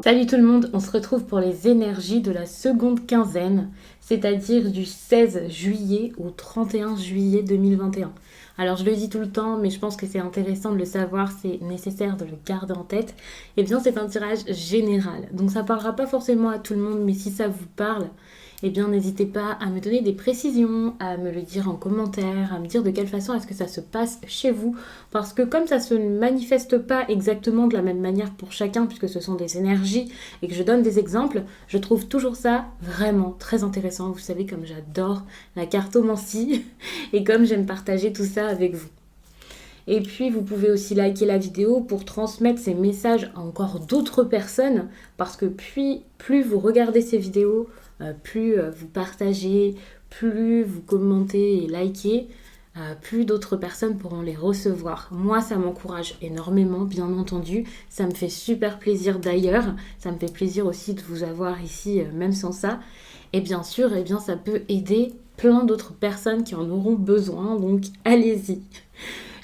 Salut tout le monde, on se retrouve pour les énergies de la seconde quinzaine, c'est-à-dire du 16 juillet au 31 juillet 2021. Alors je le dis tout le temps, mais je pense que c'est intéressant de le savoir, c'est nécessaire de le garder en tête. Et bien c'est un tirage général, donc ça parlera pas forcément à tout le monde, mais si ça vous parle, eh bien n'hésitez pas à me donner des précisions, à me le dire en commentaire, à me dire de quelle façon est-ce que ça se passe chez vous. Parce que comme ça se manifeste pas exactement de la même manière pour chacun, puisque ce sont des énergies, et que je donne des exemples, je trouve toujours ça vraiment très intéressant. Vous savez comme j'adore la cartomancie, et comme j'aime partager tout ça avec vous. Et puis, vous pouvez aussi liker la vidéo pour transmettre ces messages à encore d'autres personnes, parce que plus vous regardez ces vidéos, plus vous partagez, plus vous commentez et likez, plus d'autres personnes pourront les recevoir. Moi, ça m'encourage énormément, bien entendu. Ça me fait super plaisir d'ailleurs. Ça me fait plaisir aussi de vous avoir ici, même sans ça. Et bien sûr, eh bien, ça peut aider plein d'autres personnes qui en auront besoin, donc allez-y.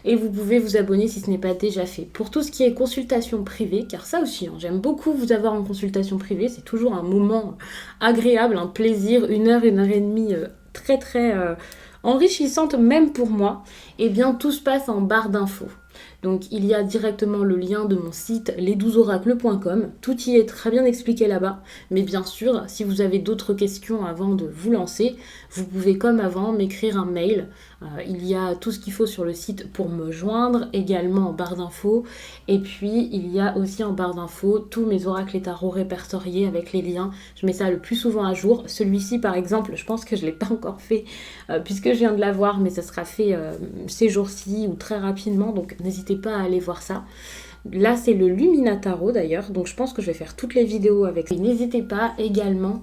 Et vous pouvez vous abonner si ce n'est pas déjà fait. Pour tout ce qui est consultation privée, car ça aussi, j'aime beaucoup vous avoir en consultation privée, c'est toujours un moment agréable, un plaisir, une heure et demie très très enrichissante même pour moi. Et bien tout se passe en barre d'infos. Donc il y a directement le lien de mon site les12oracles.com. Tout y est très bien expliqué là-bas. Mais bien sûr, si vous avez d'autres questions avant de vous lancer, vous pouvez comme avant m'écrire un mail. Il y a tout ce qu'il faut sur le site pour me joindre, également en barre d'infos. Et puis il y a aussi en barre d'infos tous mes oracles et tarots répertoriés avec les liens. Je mets ça le plus souvent à jour. Celui-ci par exemple, je pense que je ne l'ai pas encore fait puisque je viens de l'avoir, mais ça sera fait ces jours-ci ou très rapidement. Donc n'hésitez pas à aller voir ça. Là, c'est le Lumina Tarot d'ailleurs, donc je pense que je vais faire toutes les vidéos avec. Et n'hésitez pas également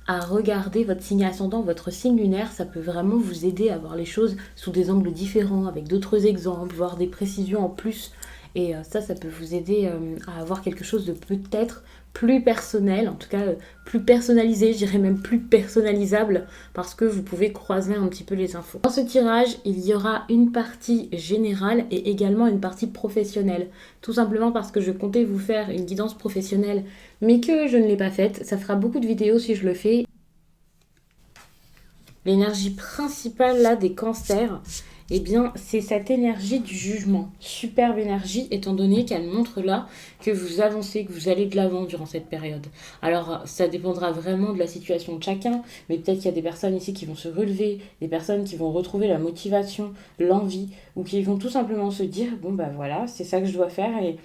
à regarder votre signe ascendant, votre signe lunaire. Ça peut vraiment vous aider à voir les choses sous des angles différents, avec d'autres exemples, voir des précisions en plus. Et ça peut vous aider à avoir quelque chose de peut-être plus personnel, en tout cas plus personnalisé, je dirais même plus personnalisable, parce que vous pouvez croiser un petit peu les infos. Dans ce tirage, il y aura une partie générale et également une partie professionnelle. Tout simplement parce que je comptais vous faire une guidance professionnelle, mais que je ne l'ai pas faite. Ça fera beaucoup de vidéos si je le fais. L'énergie principale là des cancers, eh bien, c'est cette énergie du jugement. Superbe énergie, étant donné qu'elle montre là que vous avancez, que vous allez de l'avant durant cette période. Alors, ça dépendra vraiment de la situation de chacun, mais peut-être qu'il y a des personnes ici qui vont se relever, des personnes qui vont retrouver la motivation, l'envie, ou qui vont tout simplement se dire, bon bah voilà, c'est ça que je dois faire et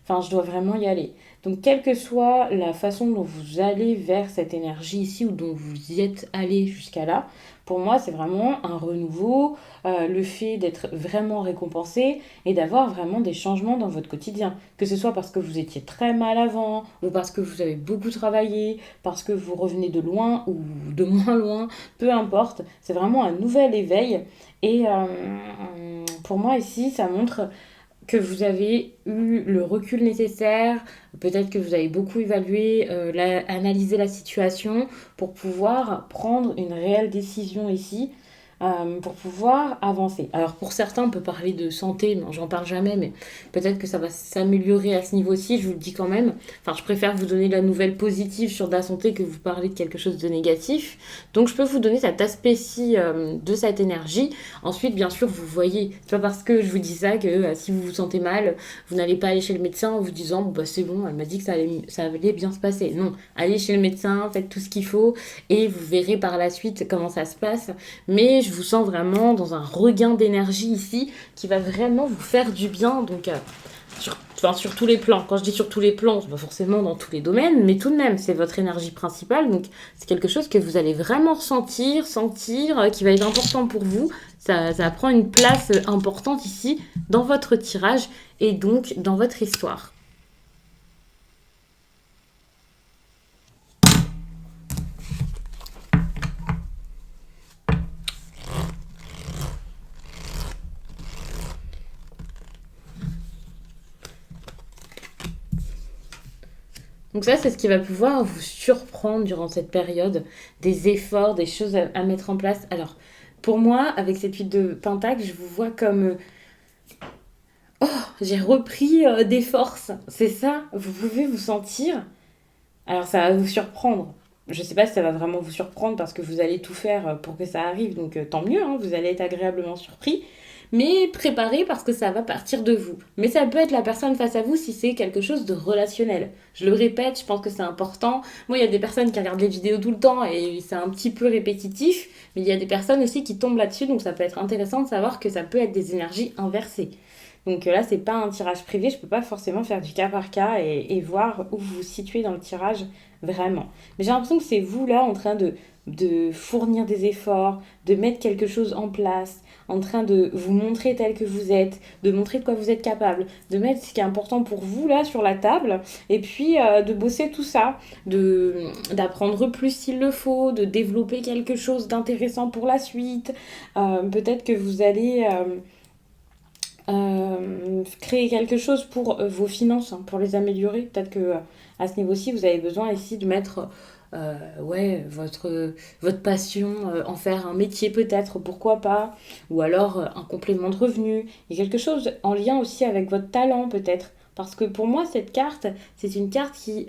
enfin, je dois vraiment y aller. Donc, quelle que soit la façon dont vous allez vers cette énergie ici ou dont vous y êtes allé jusqu'à là, pour moi, c'est vraiment un renouveau, le fait d'être vraiment récompensé et d'avoir vraiment des changements dans votre quotidien. Que ce soit parce que vous étiez très mal avant, ou parce que vous avez beaucoup travaillé, parce que vous revenez de loin ou de moins loin, peu importe. C'est vraiment un nouvel éveil. Et pour moi, ici, ça montre que vous avez eu le recul nécessaire, peut-être que vous avez beaucoup évalué, analysé la situation pour pouvoir prendre une réelle décision ici, pour pouvoir avancer. Alors pour certains, on peut parler de santé, non, j'en parle jamais, mais peut-être que ça va s'améliorer à ce niveau-ci, je vous le dis quand même. Enfin, je préfère vous donner la nouvelle positive sur de la santé que vous parler de quelque chose de négatif. Donc je peux vous donner cet aspect-ci de cette énergie. Ensuite, bien sûr, vous voyez, c'est pas parce que je vous dis ça que si vous vous sentez mal, vous n'allez pas aller chez le médecin en vous disant bon, bah, c'est bon, elle m'a dit que ça allait bien se passer. Non, allez chez le médecin, faites tout ce qu'il faut et vous verrez par la suite comment ça se passe. Mais je vous sens vraiment dans un regain d'énergie ici qui va vraiment vous faire du bien. Donc, sur tous les plans. Quand je dis sur tous les plans, c'est pas forcément dans tous les domaines, mais tout de même, c'est votre énergie principale. Donc, c'est quelque chose que vous allez vraiment sentir, qui va être important pour vous. Ça prend une place importante ici dans votre tirage et donc dans votre histoire. Donc ça, c'est ce qui va pouvoir vous surprendre durant cette période, des efforts, des choses à mettre en place. Alors, pour moi, avec cette huile de pentacle, je vous vois comme j'ai repris des forces. C'est ça, vous pouvez vous sentir. Alors ça va vous surprendre. Je sais pas si ça va vraiment vous surprendre parce que vous allez tout faire pour que ça arrive, donc tant mieux, hein, vous allez être agréablement surpris. Mais préparez parce que ça va partir de vous. Mais ça peut être la personne face à vous si c'est quelque chose de relationnel. Je le répète, je pense que c'est important. Moi, il y a des personnes qui regardent les vidéos tout le temps et c'est un petit peu répétitif, mais il y a des personnes aussi qui tombent là-dessus, donc ça peut être intéressant de savoir que ça peut être des énergies inversées. Donc là, c'est pas un tirage privé, je peux pas forcément faire du cas par cas et voir où vous vous situez dans le tirage vraiment. Mais j'ai l'impression que c'est vous là en train de fournir des efforts, de mettre quelque chose en place, en train de vous montrer tel que vous êtes, de montrer de quoi vous êtes capable, de mettre ce qui est important pour vous là sur la table, et puis de bosser tout ça, d'apprendre plus s'il le faut, de développer quelque chose d'intéressant pour la suite. Peut-être que vous allez créer quelque chose pour vos finances, hein, pour les améliorer. Peut-être que à ce niveau-ci, vous avez besoin ici de mettre ouais, votre passion, en faire un métier peut-être, pourquoi pas, ou alors un complément de revenu, et quelque chose en lien aussi avec votre talent peut-être. Parce que pour moi, cette carte, c'est une carte qui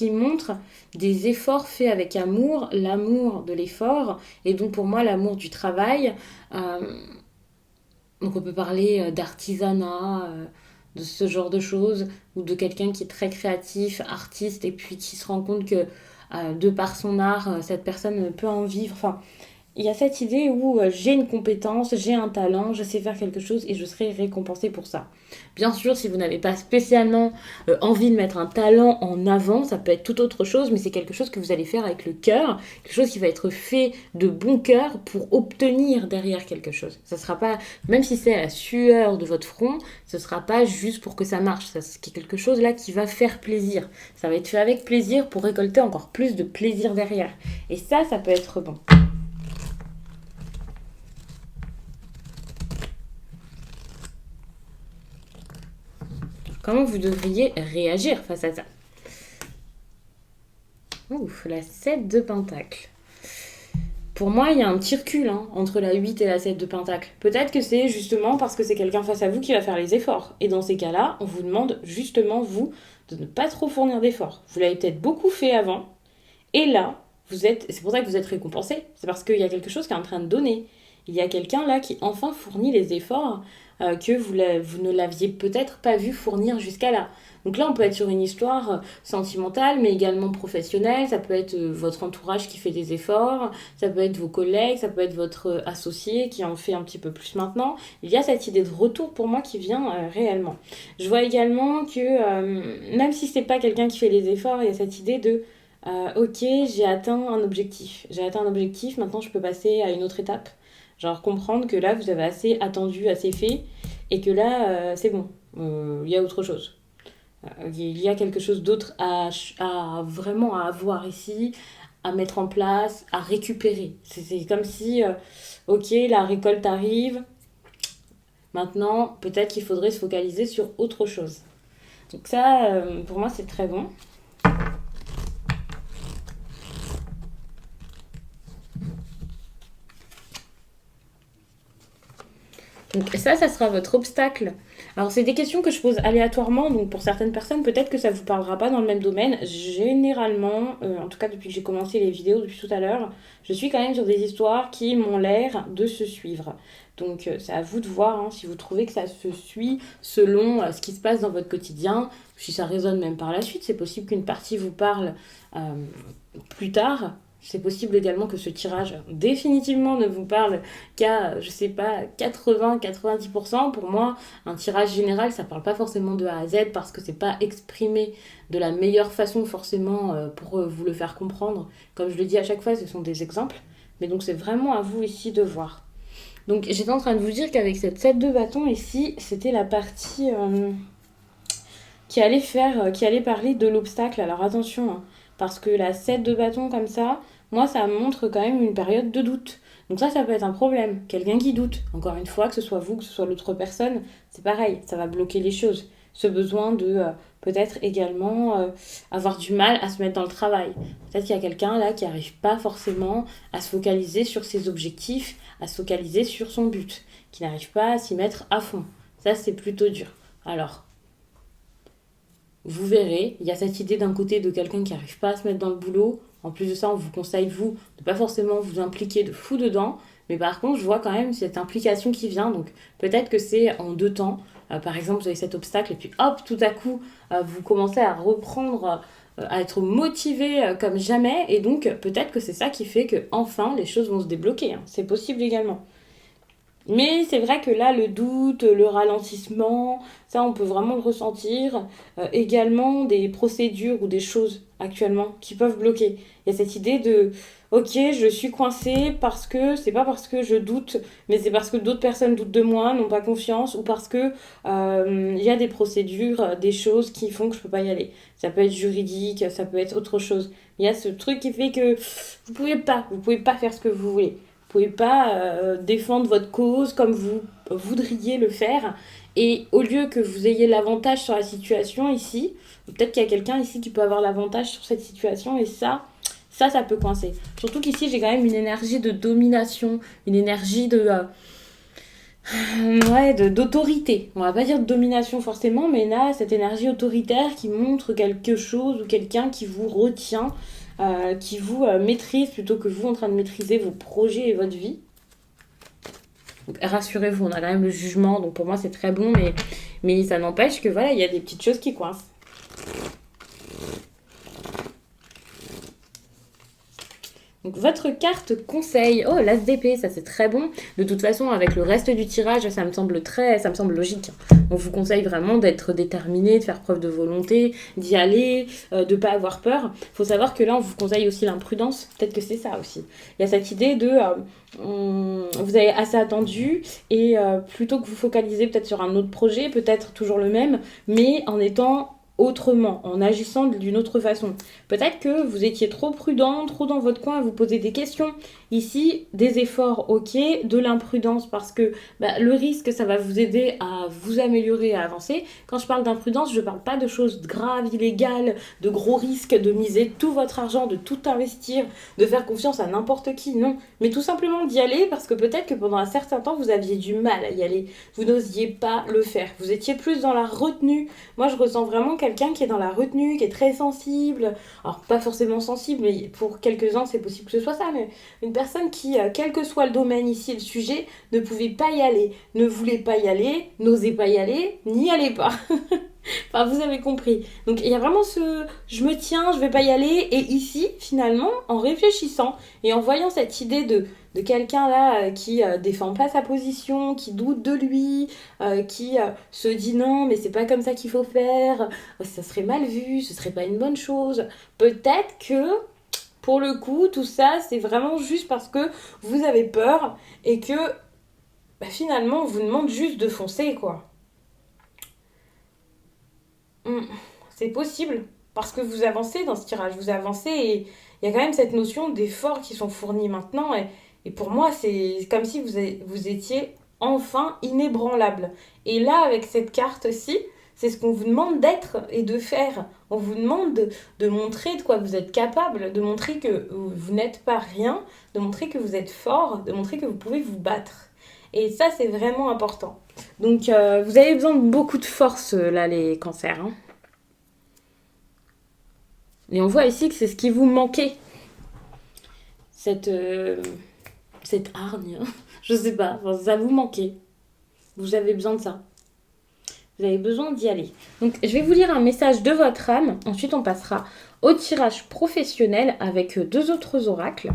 montre des efforts faits avec amour, l'amour de l'effort, et donc pour moi l'amour du travail. Euh, donc on peut parler d'artisanat, de ce genre de choses, ou de quelqu'un qui est très créatif, artiste, et puis qui se rend compte que de par son art, cette personne peut en vivre. Enfin, il y a cette idée où j'ai une compétence, j'ai un talent, je sais faire quelque chose et je serai récompensée pour ça. Bien sûr, si vous n'avez pas spécialement envie de mettre un talent en avant, ça peut être tout autre chose, mais c'est quelque chose que vous allez faire avec le cœur, quelque chose qui va être fait de bon cœur pour obtenir derrière quelque chose. Ça sera pas, même si c'est à la sueur de votre front, ce sera pas juste pour que ça marche. C'est quelque chose là qui va faire plaisir. Ça va être fait avec plaisir pour récolter encore plus de plaisir derrière. Et ça peut être bon. Comment vous devriez réagir face à ça? Ouf, la 7 de Pentacle. Pour moi, il y a un petit recul hein, entre la 8 et la 7 de Pentacle. Peut-être que c'est justement parce que c'est quelqu'un face à vous qui va faire les efforts. Et dans ces cas-là, on vous demande justement, vous, de ne pas trop fournir d'efforts. Vous l'avez peut-être beaucoup fait avant. Et là, c'est pour ça que vous êtes récompensé. C'est parce qu'il y a quelque chose qui est en train de donner. Il y a quelqu'un là qui enfin fournit les efforts que vous ne l'aviez peut-être pas vu fournir jusqu'à là. Donc là, on peut être sur une histoire sentimentale, mais également professionnelle. Ça peut être votre entourage qui fait des efforts, ça peut être vos collègues, ça peut être votre associé qui en fait un petit peu plus maintenant. Il y a cette idée de retour pour moi qui vient réellement. Je vois également que même si c'est pas quelqu'un qui fait les efforts, il y a cette idée de ok, j'ai atteint un objectif. J'ai atteint un objectif, maintenant je peux passer à une autre étape. Genre comprendre que là, vous avez assez attendu, assez fait, et que là, c'est bon. Il y a autre chose. Il y a quelque chose d'autre à vraiment à avoir ici, à mettre en place, à récupérer. C'est comme si, ok, la récolte arrive, maintenant, peut-être qu'il faudrait se focaliser sur autre chose. Donc ça, pour moi, c'est très bon. Donc ça sera votre obstacle. Alors c'est des questions que je pose aléatoirement, donc pour certaines personnes, peut-être que ça ne vous parlera pas dans le même domaine. Généralement, en tout cas depuis que j'ai commencé les vidéos, depuis tout à l'heure, je suis quand même sur des histoires qui m'ont l'air de se suivre. Donc c'est à vous de voir hein, si vous trouvez que ça se suit selon ce qui se passe dans votre quotidien, si ça résonne même par la suite. C'est possible qu'une partie vous parle euh, plus tard. C'est possible également que ce tirage définitivement ne vous parle qu'à, je sais pas, 80-90%. Pour moi, un tirage général, ça parle pas forcément de A à Z parce que c'est pas exprimé de la meilleure façon forcément pour vous le faire comprendre. Comme je le dis à chaque fois, ce sont des exemples. Mais donc c'est vraiment à vous ici de voir. Donc j'étais en train de vous dire qu'avec cette 7 de bâton ici, c'était la partie qui allait parler de l'obstacle. Alors attention, hein, parce que la 7 de bâton comme ça, moi ça montre quand même une période de doute. Donc ça peut être un problème. Quelqu'un qui doute, encore une fois, que ce soit vous, que ce soit l'autre personne, c'est pareil, ça va bloquer les choses. Ce besoin de peut-être également avoir du mal à se mettre dans le travail. Peut-être qu'il y a quelqu'un là qui n'arrive pas forcément à se focaliser sur ses objectifs, à se focaliser sur son but, qui n'arrive pas à s'y mettre à fond. Ça, c'est plutôt dur. Alors, vous verrez, il y a cette idée d'un côté de quelqu'un qui n'arrive pas à se mettre dans le boulot. En plus de ça, on vous conseille, vous, de ne pas forcément vous impliquer de fou dedans. Mais par contre, je vois quand même cette implication qui vient. Donc peut-être que c'est en deux temps. Par exemple, vous avez cet obstacle et puis hop, tout à coup, vous commencez à reprendre, à être motivé comme jamais. Et donc peut-être que c'est ça qui fait que enfin les choses vont se débloquer, hein. C'est possible également. Mais c'est vrai que là, le doute, le ralentissement, ça, on peut vraiment le ressentir. Également, des procédures ou des choses actuellement qui peuvent bloquer. Il y a cette idée de, ok, je suis coincée parce que c'est pas parce que je doute, mais c'est parce que d'autres personnes doutent de moi, n'ont pas confiance, ou parce que il y a des procédures, des choses qui font que je peux pas y aller. Ça peut être juridique, ça peut être autre chose. Il y a ce truc qui fait que vous pouvez pas faire ce que vous voulez. Vous pouvez pas défendre votre cause comme vous voudriez le faire. Et au lieu que vous ayez l'avantage sur la situation ici, peut-être qu'il y a quelqu'un ici qui peut avoir l'avantage sur cette situation et ça peut coincer. Surtout qu'ici, j'ai quand même une énergie de domination, une énergie ouais, d'autorité. On va pas dire de domination forcément, mais là, cette énergie autoritaire qui montre quelque chose ou quelqu'un qui vous retient, qui vous maîtrise plutôt que vous en train de maîtriser vos projets et votre vie. Donc, rassurez-vous, on a quand même le jugement, donc pour moi c'est très bon, mais ça n'empêche que voilà, il y a des petites choses qui coincent. Donc votre carte conseil, oh l'as d'épée, ça c'est très bon. De toute façon, avec le reste du tirage, ça me semble logique. On vous conseille vraiment d'être déterminé, de faire preuve de volonté, d'y aller, de pas avoir peur. Faut savoir que là, on vous conseille aussi l'imprudence. Peut-être que c'est ça aussi. Il y a cette idée de vous avez assez attendu et plutôt que vous focaliser peut-être sur un autre projet, peut-être toujours le même, mais en étant autrement, en agissant d'une autre façon. Peut-être que vous étiez trop prudent, trop dans votre coin à vous poser des questions. Ici, des efforts, ok, de l'imprudence parce que le risque, ça va vous aider à vous améliorer, à avancer. Quand je parle d'imprudence, je ne parle pas de choses graves, illégales, de gros risques, de miser tout votre argent, de tout investir, de faire confiance à n'importe qui, non. Mais tout simplement d'y aller parce que peut-être que pendant un certain temps, vous aviez du mal à y aller. Vous n'osiez pas le faire. Vous étiez plus dans la retenue. Moi, je ressens vraiment quelqu'un qui est dans la retenue, qui est très sensible. Alors, pas forcément sensible, mais pour quelques-uns, c'est possible que ce soit ça. Mais une personne qui, quel que soit le domaine ici, le sujet, ne pouvait pas y aller, ne voulait pas y aller, n'osait pas y aller, n'y allait pas. Enfin, vous avez compris. Donc, il y a vraiment ce je me tiens, je vais pas y aller. Et ici, finalement, en réfléchissant et en voyant cette idée de quelqu'un là qui défend pas sa position, qui doute de lui, qui se dit non, mais c'est pas comme ça qu'il faut faire, ça serait mal vu, ce serait pas une bonne chose. Peut-être que pour le coup, tout ça, c'est vraiment juste parce que vous avez peur et que finalement, on vous demande juste de foncer, quoi. Hmm, c'est possible parce que vous avancez dans ce tirage, vous avancez et il y a quand même cette notion d'efforts qui sont fournis maintenant et pour moi c'est comme si vous étiez enfin inébranlable. Et là avec cette carte-ci, c'est ce qu'on vous demande d'être et de faire. On vous demande de montrer de quoi vous êtes capable, de montrer que vous n'êtes pas rien, de montrer que vous êtes fort, de montrer que vous pouvez vous battre. Et ça c'est vraiment important. Donc vous avez besoin de beaucoup de force là les cancers, hein. Et on voit ici que c'est ce qui vous manquait. Cette, cette hargne. Je sais pas. Enfin, ça vous manquait. Vous avez besoin de ça. Vous avez besoin d'y aller. Donc, je vais vous lire un message de votre âme. Ensuite, on passera au tirage professionnel avec deux autres oracles.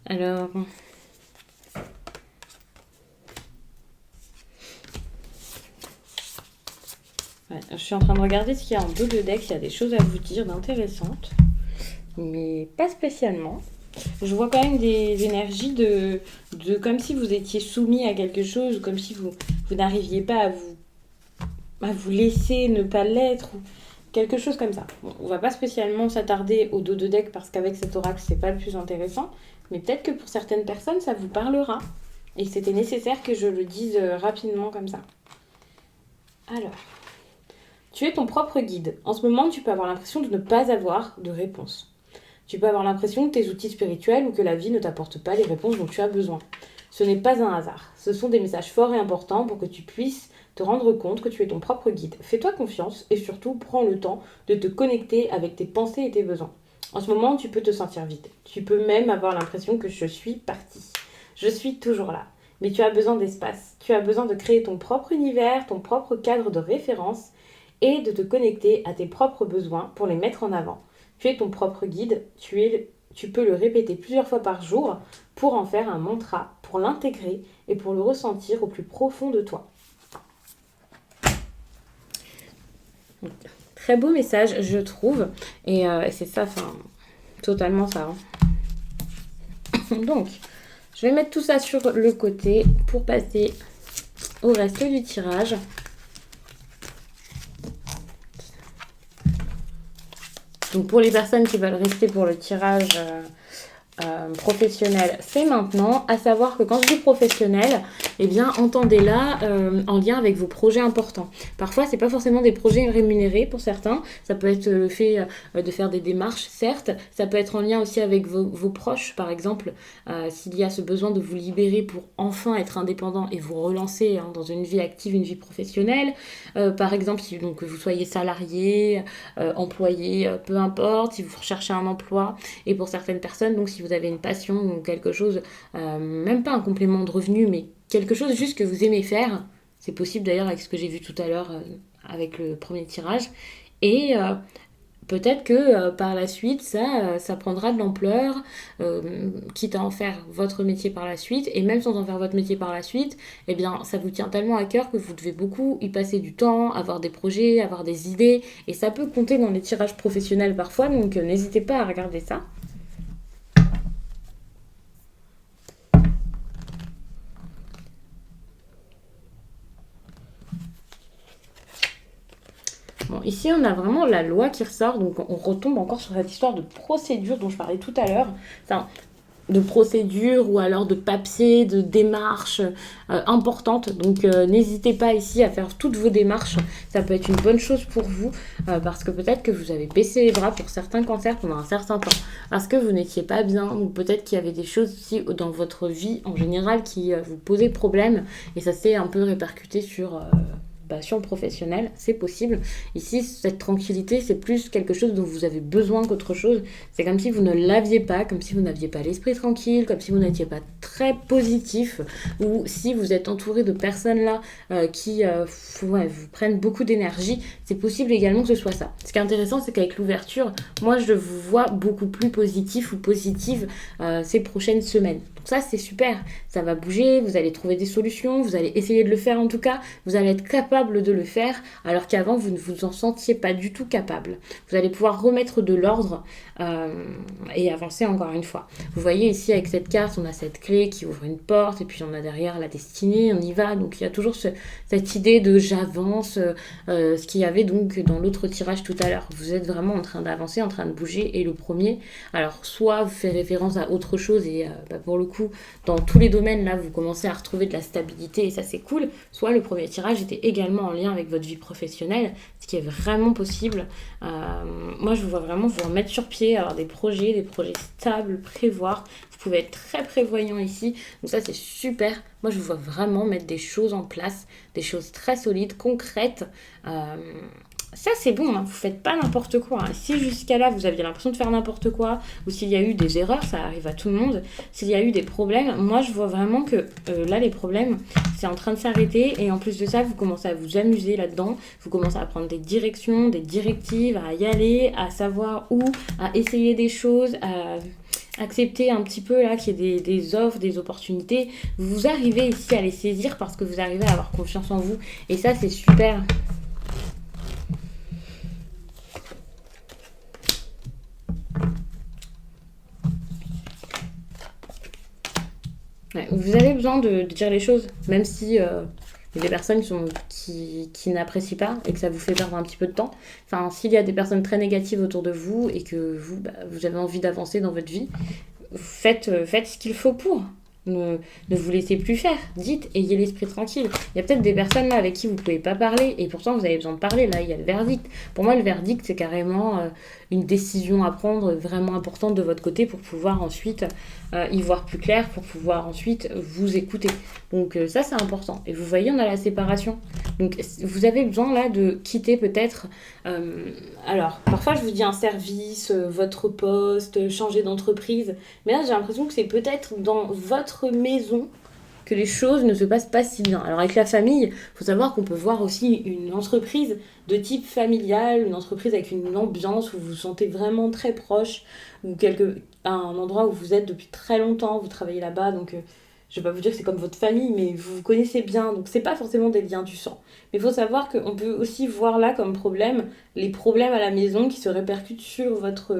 Alors... Ouais, je suis en train de regarder ce qu'il y a en dos de deck. Il y a des choses à vous dire d'intéressantes. Mais pas spécialement. Je vois quand même des énergies de comme si vous étiez soumis à quelque chose, comme si vous n'arriviez pas à vous laisser ne pas l'être, ou quelque chose comme ça. Bon, on va pas spécialement s'attarder au dos de deck parce qu'avec cet oracle, c'est pas le plus intéressant, mais peut-être que pour certaines personnes, ça vous parlera. Et c'était nécessaire que je le dise rapidement comme ça. Alors, tu es ton propre guide. En ce moment, tu peux avoir l'impression de ne pas avoir de réponse. Tu peux avoir l'impression que tes outils spirituels ou que la vie ne t'apporte pas les réponses dont tu as besoin. Ce n'est pas un hasard. Ce sont des messages forts et importants pour que tu puisses te rendre compte que tu es ton propre guide. Fais-toi confiance et surtout prends le temps de te connecter avec tes pensées et tes besoins. En ce moment, tu peux te sentir vide. Tu peux même avoir l'impression que je suis partie. Je suis toujours là. Mais tu as besoin d'espace. Tu as besoin de créer ton propre univers, ton propre cadre de référence et de te connecter à tes propres besoins pour les mettre en avant. Tu es ton propre guide. Tu peux le répéter plusieurs fois par jour pour en faire un mantra, pour l'intégrer et pour le ressentir au plus profond de toi. Très beau message, je trouve. Et c'est ça, totalement ça. Donc, je vais mettre tout ça sur le côté pour passer au reste du tirage. Donc, pour les personnes qui veulent rester pour le tirage professionnel, c'est maintenant. À savoir que quand je dis professionnel, eh bien, entendez-la en lien avec vos projets importants. Parfois, c'est pas forcément des projets rémunérés pour certains. Ça peut être le fait de faire des démarches, certes. Ça peut être en lien aussi avec vos proches, par exemple. S'il y a ce besoin de vous libérer pour enfin être indépendant et vous relancer dans une vie active, une vie professionnelle. Par exemple, si donc, vous soyez salarié, employé, peu importe, si vous recherchez un emploi. Et pour certaines personnes, donc si vous avez une passion ou quelque chose, même pas un complément de revenu, mais quelque chose juste que vous aimez faire, c'est possible d'ailleurs avec ce que j'ai vu tout à l'heure avec le premier tirage, et peut-être que par la suite, ça prendra de l'ampleur, quitte à en faire votre métier par la suite, et même sans en faire votre métier par la suite, eh bien, ça vous tient tellement à cœur que vous devez beaucoup y passer du temps, avoir des projets, avoir des idées, et ça peut compter dans les tirages professionnels parfois, donc n'hésitez pas à regarder ça. Bon, ici, on a vraiment la loi qui ressort, donc on retombe encore sur cette histoire de procédure dont je parlais tout à l'heure. Enfin, de procédure ou alors de papier, de démarches importantes. Donc n'hésitez pas ici à faire toutes vos démarches. Ça peut être une bonne chose pour vous parce que peut-être que vous avez baissé les bras pour certains cancers pendant un certain temps. Parce que vous n'étiez pas bien ou peut-être qu'il y avait des choses aussi dans votre vie en général qui vous posaient problème et ça s'est un peu répercuté sur le professionnel, c'est possible. Ici, cette tranquillité, c'est plus quelque chose dont vous avez besoin qu'autre chose. C'est comme si vous ne l'aviez pas, comme si vous n'aviez pas l'esprit tranquille, comme si vous n'étiez pas très positif, ou si vous êtes entouré de personnes là qui vous prennent beaucoup d'énergie, c'est possible également que ce soit ça. Ce qui est intéressant, c'est qu'avec l'ouverture, moi, je vous vois beaucoup plus positif ou positive ces prochaines semaines. Donc ça, c'est super. Ça va bouger, vous allez trouver des solutions, vous allez essayer de le faire en tout cas, vous allez être capable de le faire alors qu'avant vous ne vous en sentiez pas du tout capable. Vous allez pouvoir remettre de l'ordre et avancer encore une fois. Vous voyez ici avec cette carte, on a cette clé qui ouvre une porte et puis on a derrière la destinée, on y va. Donc il y a toujours cette idée de j'avance, ce qu'il y avait donc dans l'autre tirage tout à l'heure. Vous êtes vraiment en train d'avancer, en train de bouger et le premier, alors soit vous fait référence à autre chose et pour le coup, dans tous les domaines là, vous commencez à retrouver de la stabilité et ça c'est cool, soit le premier tirage était également en lien avec votre vie professionnelle, ce qui est vraiment possible. Moi, je vous vois vraiment vous remettre sur pied, avoir des projets stables, prévoir. Vous pouvez être très prévoyant ici. Donc ça, c'est super. Moi, je vous vois vraiment mettre des choses en place, des choses très solides, concrètes. Ça, c'est bon, hein. Vous faites pas n'importe quoi. Hein. Si jusqu'à là, vous aviez l'impression de faire n'importe quoi, ou s'il y a eu des erreurs, ça arrive à tout le monde, s'il y a eu des problèmes, moi, je vois vraiment que là, les problèmes, c'est en train de s'arrêter. Et en plus de ça, vous commencez à vous amuser là-dedans. Vous commencez à prendre des directions, des directives, à y aller, à savoir où, à essayer des choses, à accepter un petit peu là qu'il y ait des offres, des opportunités. Vous arrivez ici à les saisir parce que vous arrivez à avoir confiance en vous. Et ça, c'est super. Ouais, vous avez besoin de dire les choses, même si il y a des personnes qui n'apprécient pas et que ça vous fait perdre un petit peu de temps. Enfin, s'il y a des personnes très négatives autour de vous et que vous avez envie d'avancer dans votre vie, faites ce qu'il faut pour. Ne vous laissez plus faire. Dites, ayez l'esprit tranquille. Il y a peut-être des personnes là avec qui vous ne pouvez pas parler et pourtant vous avez besoin de parler. Là, il y a le verdict. Pour moi, le verdict, c'est carrément une décision à prendre vraiment importante de votre côté pour pouvoir ensuite y voir plus clair, pour pouvoir ensuite vous écouter. Donc ça, c'est important. Et vous voyez, on a la séparation. Donc vous avez besoin là de quitter peut-être... alors, parfois je vous dis un service, votre poste, changer d'entreprise. Mais là, j'ai l'impression que c'est peut-être dans votre maison que les choses ne se passent pas si bien. Alors avec la famille, il faut savoir qu'on peut voir aussi une entreprise de type familial, une entreprise avec une ambiance où vous vous sentez vraiment très proche, ou un endroit où vous êtes depuis très longtemps, vous travaillez là-bas, donc je vais pas vous dire que c'est comme votre famille, mais vous vous connaissez bien, donc c'est pas forcément des liens du sang. Mais il faut savoir qu'on peut aussi voir là comme problème les problèmes à la maison qui se répercutent sur votre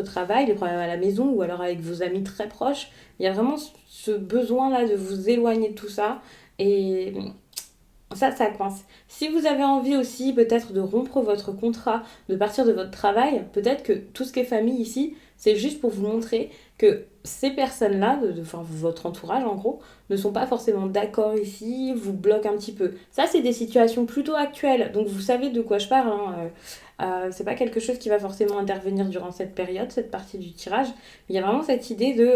travail, les problèmes à la maison ou alors avec vos amis très proches. Il y a vraiment ce besoin-là de vous éloigner de tout ça et ça coince. Si vous avez envie aussi peut-être de rompre votre contrat, de partir de votre travail, peut-être que tout ce qui est famille ici, c'est juste pour vous montrer que ces personnes-là, enfin votre entourage en gros, ne sont pas forcément d'accord ici, vous bloquent un petit peu. Ça, c'est des situations plutôt actuelles, donc vous savez de quoi je parle. C'est pas quelque chose qui va forcément intervenir durant cette période, cette partie du tirage. Il y a vraiment cette idée de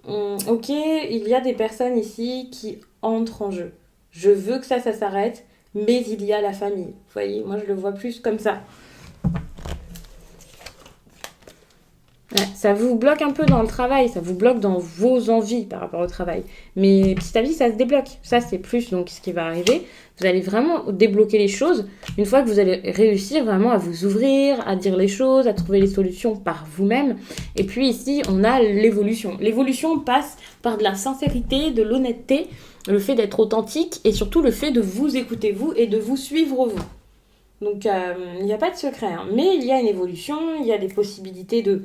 ok, il y a des personnes ici qui entrent en jeu. Je veux que ça s'arrête, mais il y a la famille. Vous voyez, moi je le vois plus comme ça. Ouais, ça vous bloque un peu dans le travail, ça vous bloque dans vos envies par rapport au travail. Mais petit à petit, ça se débloque. Ça, c'est plus donc ce qui va arriver. Vous allez vraiment débloquer les choses une fois que vous allez réussir vraiment à vous ouvrir, à dire les choses, à trouver les solutions par vous-même. Et puis ici, on a l'évolution. L'évolution passe par de la sincérité, de l'honnêteté, le fait d'être authentique et surtout le fait de vous écouter vous et de vous suivre vous. Donc il n'y a pas de secret, hein. Mais il y a une évolution, il y a des possibilités de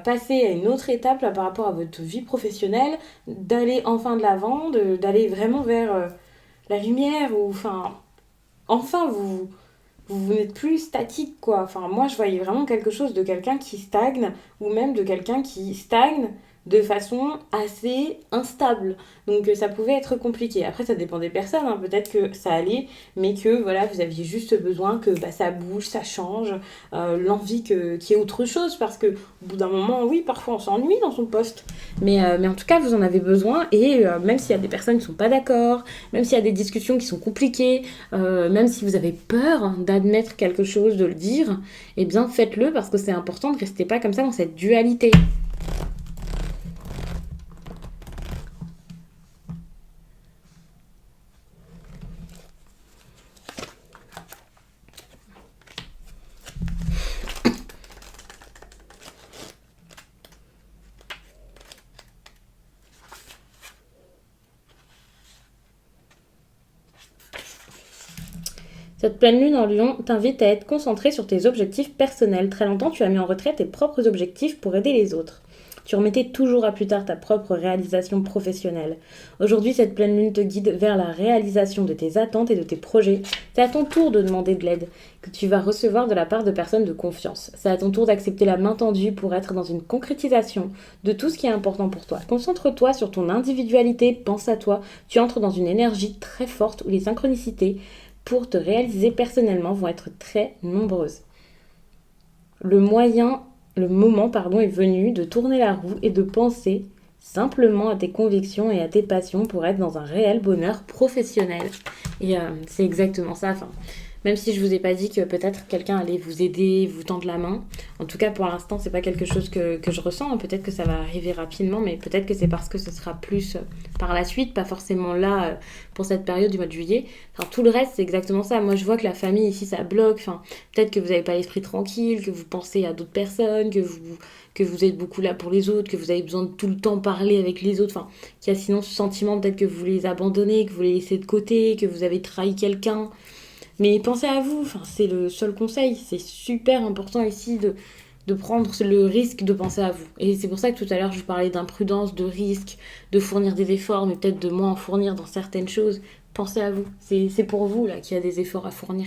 passer à une autre étape là, par rapport à votre vie professionnelle, d'aller enfin de l'avant, d'aller vraiment vers la lumière, ou enfin vous n'êtes plus statique quoi. Enfin moi je voyais vraiment quelque chose de quelqu'un qui stagne, ou même de quelqu'un qui stagne de façon assez instable. Donc ça pouvait être compliqué. Après ça dépend des personnes, hein. Peut-être que ça allait, mais que voilà, vous aviez juste besoin que ça bouge, ça change, l'envie qu'il y ait autre chose, parce que au bout d'un moment, oui, parfois on s'ennuie dans son poste. Mais en tout cas, vous en avez besoin, et même s'il y a des personnes qui ne sont pas d'accord, même s'il y a des discussions qui sont compliquées, même si vous avez peur d'admettre quelque chose, de le dire, eh bien faites-le, parce que c'est important de rester pas comme ça dans cette dualité. Cette pleine lune en Lion t'invite à être concentré sur tes objectifs personnels. Très longtemps, tu as mis en retrait tes propres objectifs pour aider les autres. Tu remettais toujours à plus tard ta propre réalisation professionnelle. Aujourd'hui, cette pleine lune te guide vers la réalisation de tes attentes et de tes projets. C'est à ton tour de demander de l'aide, que tu vas recevoir de la part de personnes de confiance. C'est à ton tour d'accepter la main tendue pour être dans une concrétisation de tout ce qui est important pour toi. Concentre-toi sur ton individualité, pense à toi. Tu entres dans une énergie très forte où les synchronicités pour te réaliser personnellement vont être très nombreuses. Le moment est venu de tourner la roue et de penser simplement à tes convictions et à tes passions pour être dans un réel bonheur professionnel. Et c'est exactement ça. Même si je vous ai pas dit que peut-être quelqu'un allait vous aider, vous tendre la main. En tout cas, pour l'instant, c'est pas quelque chose que je ressens. Peut-être que ça va arriver rapidement, mais peut-être que c'est parce que ce sera plus par la suite, pas forcément là pour cette période du mois de juillet. Tout le reste, c'est exactement ça. Moi, je vois que la famille ici, ça bloque. Peut-être que vous n'avez pas l'esprit tranquille, que vous pensez à d'autres personnes, que vous êtes beaucoup là pour les autres, que vous avez besoin de tout le temps parler avec les autres. Qu'il y a sinon ce sentiment peut-être que vous les abandonnez, que vous les laissez de côté, que vous avez trahi quelqu'un. Mais pensez à vous, c'est le seul conseil. C'est super important ici de prendre le risque de penser à vous. Et c'est pour ça que tout à l'heure, je vous parlais d'imprudence, de risque, de fournir des efforts, mais peut-être de moins en fournir dans certaines choses. Pensez à vous. C'est pour vous là qu'il y a des efforts à fournir.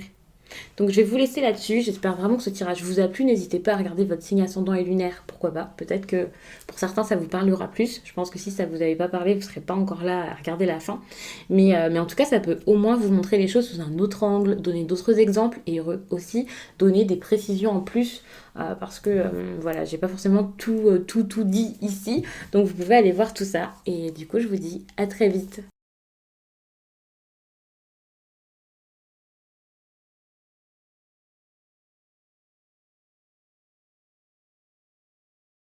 Donc je vais vous laisser là-dessus. J'espère vraiment que ce tirage vous a plu. N'hésitez pas à regarder votre signe ascendant et lunaire, pourquoi pas. Peut-être que pour certains ça vous parlera plus. Je pense que si ça vous avait pas parlé, vous ne serez pas encore là à regarder la fin. Mais en tout cas, ça peut au moins vous montrer les choses sous un autre angle, donner d'autres exemples et aussi donner des précisions en plus. Parce que voilà, j'ai pas forcément tout dit ici. Donc vous pouvez aller voir tout ça. Et du coup, je vous dis à très vite.